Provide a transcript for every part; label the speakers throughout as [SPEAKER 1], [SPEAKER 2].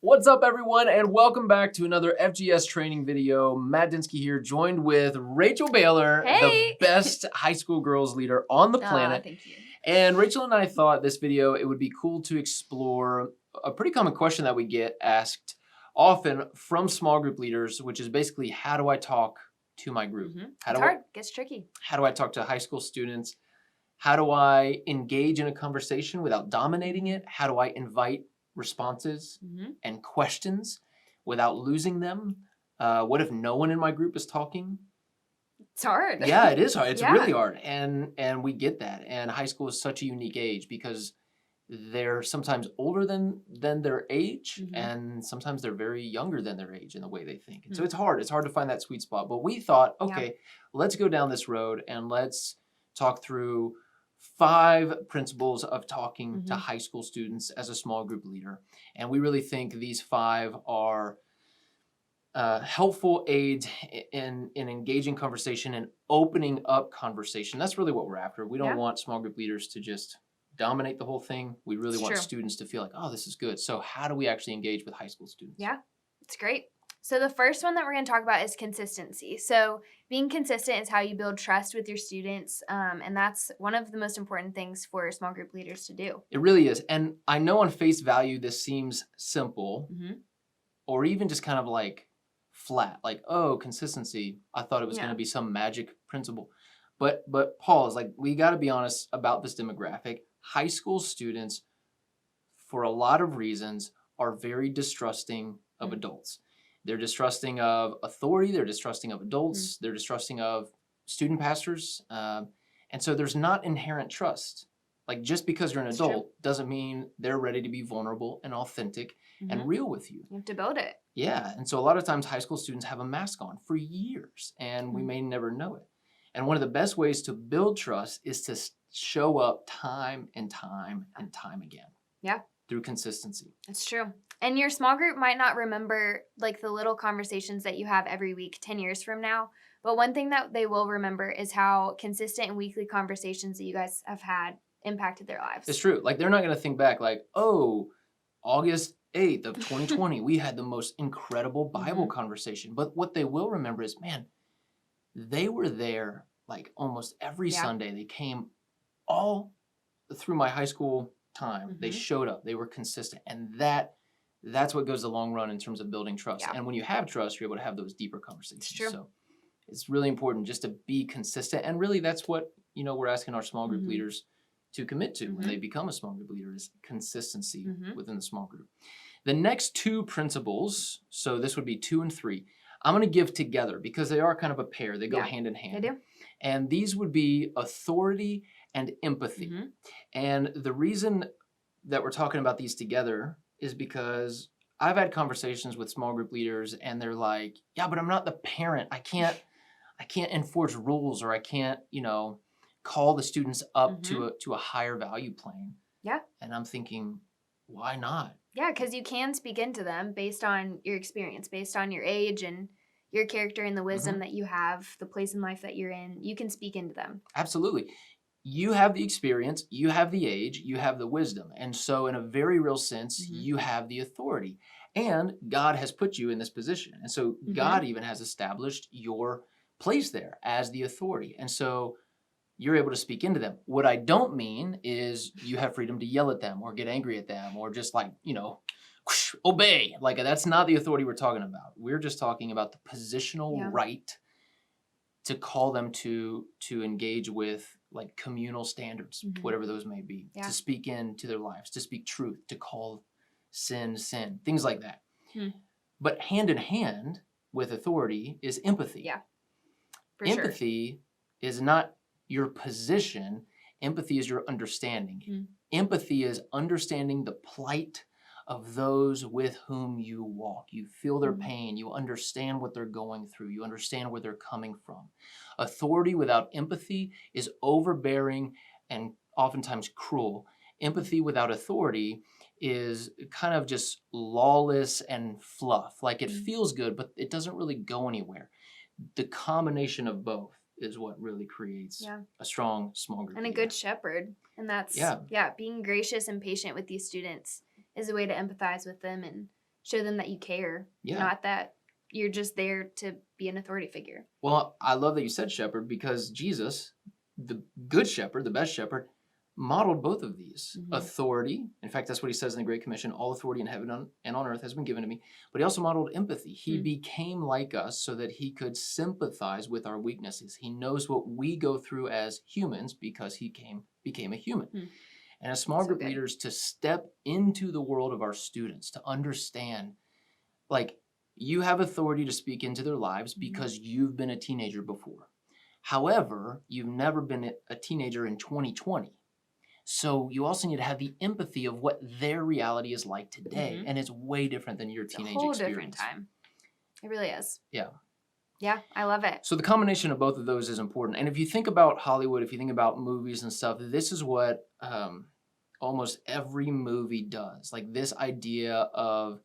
[SPEAKER 1] What's up, everyone, and welcome back to another FGS training video. Matt Dinsky here, joined with Rachel Baylor, the
[SPEAKER 2] Hey!
[SPEAKER 1] best high school girls leader on the planet.
[SPEAKER 2] Thank you.
[SPEAKER 1] And Rachel and I thought this video, it would be cool to explore a pretty common question that we get asked often from small group leaders, which is basically, how do I talk to my group?
[SPEAKER 2] It's hard. Gets tricky.
[SPEAKER 1] How do I talk to high school students? How do I engage in a conversation without dominating it? How do I invite responses and questions without losing them? What if no one in my group is talking?
[SPEAKER 2] It's hard.
[SPEAKER 1] Yeah, it is hard. It's
[SPEAKER 2] Yeah.
[SPEAKER 1] really hard. And we get that. And high school is such a unique age because they're sometimes older than their age, and sometimes they're very younger than their age in the way they think. And so it's hard. It's hard to find that sweet spot. But we thought, okay, let's go down this road and let's talk through 5 principles of talking to high school students as a small group leader. And we really think these 5 are helpful aids in engaging conversation and opening up conversation. That's really what we're after. We don't want small group leaders to just dominate the whole thing. We really want students to feel like, oh, this is good. So how do we actually engage with high school students?
[SPEAKER 2] Yeah, it's great. So the first one that we're going to talk about is consistency. So being consistent is how you build trust with your students, and that's one of the most important things for small group leaders to do.
[SPEAKER 1] It really is. And I know on face value this seems simple, or even just kind of like flat, like, oh, consistency. I thought it was going to be some magic principle. But Paul is like, we got to be honest about this demographic. High school students, for a lot of reasons, are very distrusting of adults. They're distrusting of authority. They're distrusting of adults. They're distrusting of student pastors. And so there's not inherent trust. Like, just because you're an adult doesn't mean they're ready to be vulnerable and authentic and real with you.
[SPEAKER 2] You have to build it.
[SPEAKER 1] Yeah. And so a lot of times high school students have a mask on for years, and we may never know it. And one of the best ways to build trust is to show up time and time and time again.
[SPEAKER 2] Yeah.
[SPEAKER 1] Through consistency.
[SPEAKER 2] That's true. And your small group might not remember like the little conversations that you have every week 10 years from now. But one thing that they will remember is how consistent and weekly conversations that you guys have had impacted their lives.
[SPEAKER 1] It's true. Like, they're not going to think back like, oh, August 8th of 2020, we had the most incredible Bible conversation. But what they will remember is, man, they were there like almost every Sunday. They came all through my high school time. They showed up. They were consistent. And that's what goes the long run in terms of building trust. And when you have trust, you're able to have those deeper conversations.
[SPEAKER 2] It's true.
[SPEAKER 1] So it's really important just to be consistent. And really, that's what, we're asking our small group leaders to commit to when they become a small group leader, is consistency within the small group. The next 2 principles, so this would be 2 and 3, I'm going to give together because they are kind of a pair. They go hand in hand.
[SPEAKER 2] They do.
[SPEAKER 1] And these would be authority and empathy. And the reason that we're talking about these together is because I've had conversations with small group leaders, and they're like, yeah, but I'm not the parent. I can't enforce rules, or I can't, call the students up to a higher value plane.
[SPEAKER 2] Yeah.
[SPEAKER 1] And I'm thinking, why not?
[SPEAKER 2] Yeah, because you can speak into them based on your experience, based on your age and your character and the wisdom that you have, the place in life that you're in. You can speak into them.
[SPEAKER 1] Absolutely. You have the experience, you have the age, you have the wisdom. And so in a very real sense, you have the authority. And God has put you in this position. And so God even has established your place there as the authority. And so you're able to speak into them. What I don't mean is you have freedom to yell at them or get angry at them or just like, whoosh, obey. Like, that's not the authority we're talking about. We're just talking about the positional right to call them to engage with like communal standards, whatever those may be, to speak into their lives, to speak truth, to call sin, things like that. But hand in hand with authority is empathy.
[SPEAKER 2] Yeah, for
[SPEAKER 1] empathy is not your position. Empathy is your understanding. Empathy is understanding the plight of those with whom you walk. You feel their pain. You understand what they're going through. You understand where they're coming from. Authority without empathy is overbearing and oftentimes cruel. Empathy without authority is kind of just lawless and fluff. Like, it feels good, but it doesn't really go anywhere. The combination of both is what really creates a strong small group.
[SPEAKER 2] And a good shepherd. And that's, being gracious and patient with these students is a way to empathize with them and show them that you care,
[SPEAKER 1] Yeah.
[SPEAKER 2] not that you're just there to be an authority figure.
[SPEAKER 1] Well, I love that you said shepherd, because Jesus, the good shepherd, the best shepherd, modeled both of these.
[SPEAKER 2] Mhm.
[SPEAKER 1] Authority. In fact, that's what he says in the Great Commission: all authority in heaven and on earth has been given to me. But he also modeled empathy. He
[SPEAKER 2] Mm.
[SPEAKER 1] became like us so that he could sympathize with our weaknesses. He knows what we go through as humans because he became a human.
[SPEAKER 2] Mm.
[SPEAKER 1] And as small
[SPEAKER 2] So
[SPEAKER 1] group
[SPEAKER 2] good.
[SPEAKER 1] leaders, to step into the world of our students, to understand, like, you have authority to speak into their lives
[SPEAKER 2] Mhm.
[SPEAKER 1] because you've been a teenager before. However, you've never been a teenager in 2020. So you also need to have the empathy of what their reality is like today.
[SPEAKER 2] Mhm.
[SPEAKER 1] And it's way different than your
[SPEAKER 2] It's a
[SPEAKER 1] teenage
[SPEAKER 2] whole
[SPEAKER 1] experience.
[SPEAKER 2] different time. It really is.
[SPEAKER 1] Yeah.
[SPEAKER 2] Yeah, I love it.
[SPEAKER 1] So the combination of both of those is important. And if you think about Hollywood, if you think about movies and stuff, this is what almost every movie does. Like, this idea of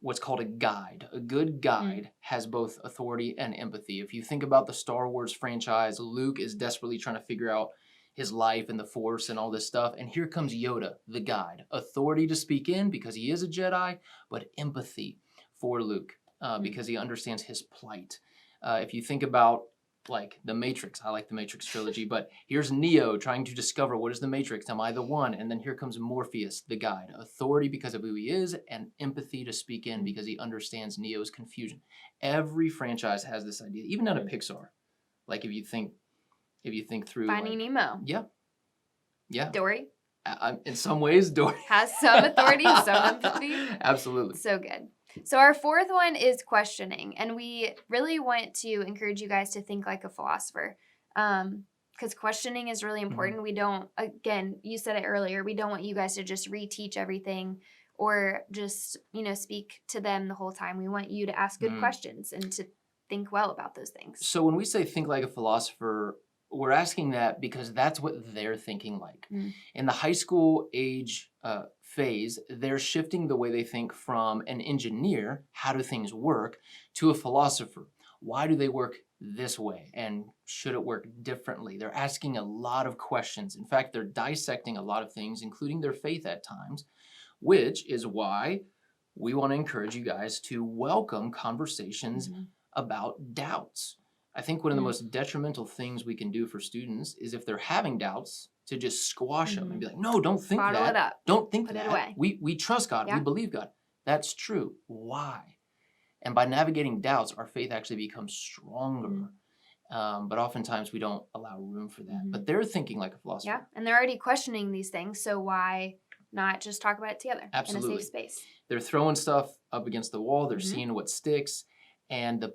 [SPEAKER 1] what's called a guide. A good guide has both authority and empathy. If you think about the Star Wars franchise, Luke is desperately trying to figure out his life and the Force and all this stuff. And here comes Yoda, the guide. Authority to speak in because he is a Jedi, but empathy for Luke because he understands his plight. If you think about, like, The Matrix, I like the Matrix trilogy, but here's Neo trying to discover, what is the Matrix? Am I the one? And then here comes Morpheus, the guide. Authority because of who he is, and empathy to speak in because he understands Neo's confusion. Every franchise has this idea, even out of Pixar. Like, if you think through,
[SPEAKER 2] Finding
[SPEAKER 1] like,
[SPEAKER 2] Nemo.
[SPEAKER 1] yeah.
[SPEAKER 2] Dory
[SPEAKER 1] In some ways, Dory
[SPEAKER 2] has some authority, some empathy.
[SPEAKER 1] Absolutely.
[SPEAKER 2] So good. So our fourth one is questioning, and we really want to encourage you guys to think like a philosopher, because questioning is really important. We don't, again, you said it earlier, we don't want you guys to just reteach everything or just, speak to them the whole time. We want you to ask good questions and to think well about those things.
[SPEAKER 1] So when we say think like a philosopher, we're asking that because that's what they're thinking like. In the high school age phase, they're shifting the way they think from an engineer, how do things work, to a philosopher. Why do they work this way? And should it work differently? They're asking a lot of questions. In fact, they're dissecting a lot of things, including their faith at times, which is why we want to encourage you guys to welcome conversations about doubts. I think one of the most detrimental things we can do for students is, if they're having doubts, to just squash them and be like, no, don't think
[SPEAKER 2] Bottle
[SPEAKER 1] that.
[SPEAKER 2] it up.
[SPEAKER 1] Don't think
[SPEAKER 2] Put
[SPEAKER 1] that.
[SPEAKER 2] it away.
[SPEAKER 1] We trust God. We believe God. That's true. Why? And by navigating doubts, our faith actually becomes stronger. But oftentimes we don't allow room for that. But they're thinking like a philosopher.
[SPEAKER 2] Yeah, and they're already questioning these things, so why not just talk about it together
[SPEAKER 1] Absolutely.
[SPEAKER 2] in a safe space?
[SPEAKER 1] They're throwing stuff up against the wall. They're seeing what sticks. And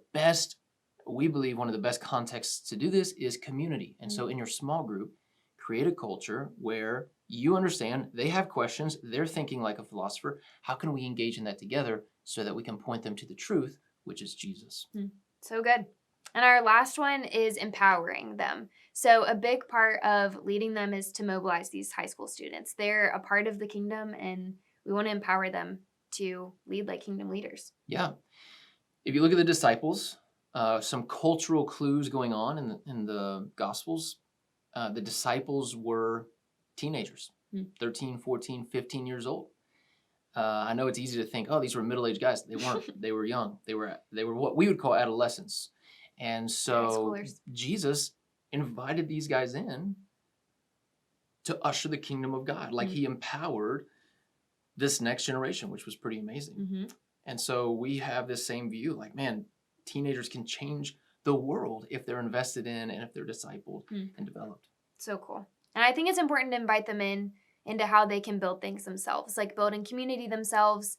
[SPEAKER 1] we believe one of the best contexts to do this is community. And so in your small group, create a culture where you understand they have questions, they're thinking like a philosopher. How can we engage in that together so that we can point them to the truth, which is Jesus?
[SPEAKER 2] So good. And our last one is empowering them. So a big part of leading them is to mobilize these high school students. They're a part of the kingdom, and we want to empower them to lead like kingdom leaders.
[SPEAKER 1] Yeah. If you look at the disciples, some cultural clues going on in the Gospels. The disciples were teenagers, 13, 14, 15 years old. I know it's easy to think, oh, these were middle-aged guys. They weren't. They were young. They were what we would call adolescents. And so Jesus invited these guys in to usher the kingdom of God. Like, he empowered this next generation, which was pretty amazing. And so we have this same view, like, man, teenagers can change the world if they're invested in and if they're discipled and developed.
[SPEAKER 2] So cool. And I think it's important to invite them into how they can build things themselves, like building community themselves,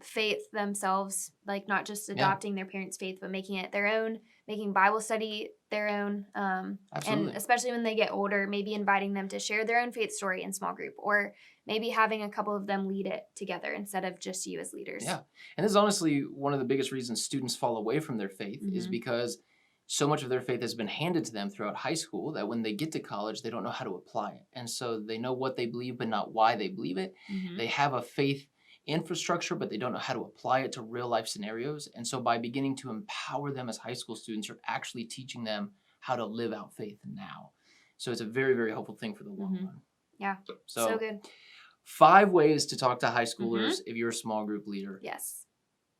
[SPEAKER 2] faith themselves, like not just adopting their parents' faith, but making it their own, making Bible study their own. And especially when they get older, maybe inviting them to share their own faith story in small group, or maybe having a couple of them lead it together instead of just you as leaders.
[SPEAKER 1] Yeah. And this is honestly one of the biggest reasons students fall away from their faith is because so much of their faith has been handed to them throughout high school that when they get to college, they don't know how to apply it. And so they know what they believe, but not why they believe it. They have a faith infrastructure, but they don't know how to apply it to real life scenarios. And so by beginning to empower them as high school students, you're actually teaching them how to live out faith now. So it's a very, very helpful thing for the long run.
[SPEAKER 2] Yeah. So good.
[SPEAKER 1] 5 ways to talk to high
[SPEAKER 2] Mm-hmm.
[SPEAKER 1] schoolers if you're a small group leader.
[SPEAKER 2] Yes.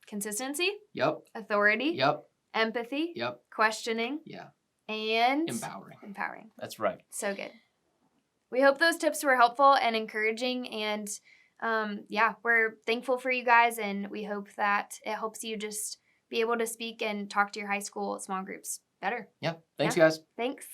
[SPEAKER 2] Consistency,
[SPEAKER 1] Yep.
[SPEAKER 2] authority,
[SPEAKER 1] Yep.
[SPEAKER 2] empathy,
[SPEAKER 1] Yep.
[SPEAKER 2] questioning,
[SPEAKER 1] Yeah.
[SPEAKER 2] and
[SPEAKER 1] Empowering.
[SPEAKER 3] That's right.
[SPEAKER 2] So good. We hope those tips were helpful and encouraging. And we're thankful for you guys. And we hope that it helps you just be able to speak and talk to your high school small groups better.
[SPEAKER 1] Yeah. Thanks, guys.
[SPEAKER 2] Thanks.